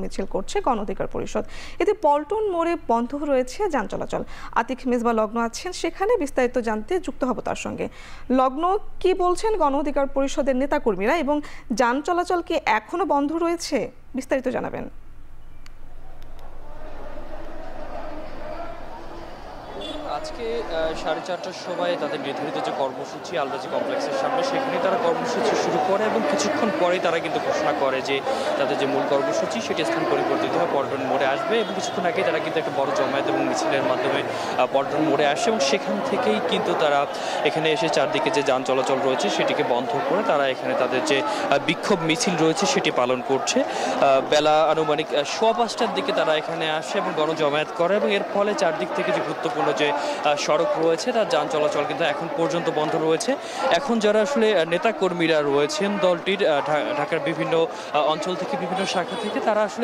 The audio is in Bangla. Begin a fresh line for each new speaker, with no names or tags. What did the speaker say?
মিছিল করছে গণ অধিকার পরিষদ। এতে পল্টন মোড়ে বন্ধ রয়েছে যান চলাচল। আতিক মেজবা লগ্ন আছেন সেখানে, বিস্তারিত জানতে যুক্ত হব তার সঙ্গে। লগ্ন, কি বলছেন গণ অধিকার পরিষদের নেতাকর্মীরা এবং যান চলাচল কি এখনো বন্ধ রয়েছে? বিস্তারিত জানাবেন।
আজকে 4:30টার সময় তাদের নির্ধারিত যে কর্মসূচি আলরাজি কমপ্লেক্সের সামনে, সেখানে তারা কর্মসূচি শুরু করে এবং কিছুক্ষণ পরেই তারা কিন্তু ঘোষণা করে যে তাদের যে মূল কর্মসূচি সেটি স্থান পরিবর্তিত হয়, পল্টন মোড়ে আসবে। এবং কিছুক্ষণ আগেই তারা কিন্তু একটা বড় জমায়েত এবং মিছিলের মাধ্যমে পল্টন মোড়ে আসে এবং সেখান থেকেই কিন্তু তারা এখানে এসে চারদিকে যে যান চলাচল রয়েছে সেটিকে বন্ধ করে তারা এখানে তাদের যে বিক্ষোভ মিছিল রয়েছে সেটি পালন করছে। বেলা আনুমানিক 5:15টার দিকে তারা এখানে আসে এবং গণজমায়েত করে এবং এর ফলে চারদিক থেকে যে গুরুত্বপূর্ণ যে সড়ক রয়েছে তার যান চলাচল কিন্তু এখন পর্যন্ত বন্ধ রয়েছে। এখন যারা আসলে নেতাকর্মীরা রয়েছেন দলটির ঢাকার বিভিন্ন অঞ্চল থেকে, বিভিন্ন শাখা থেকে, তারা আসলে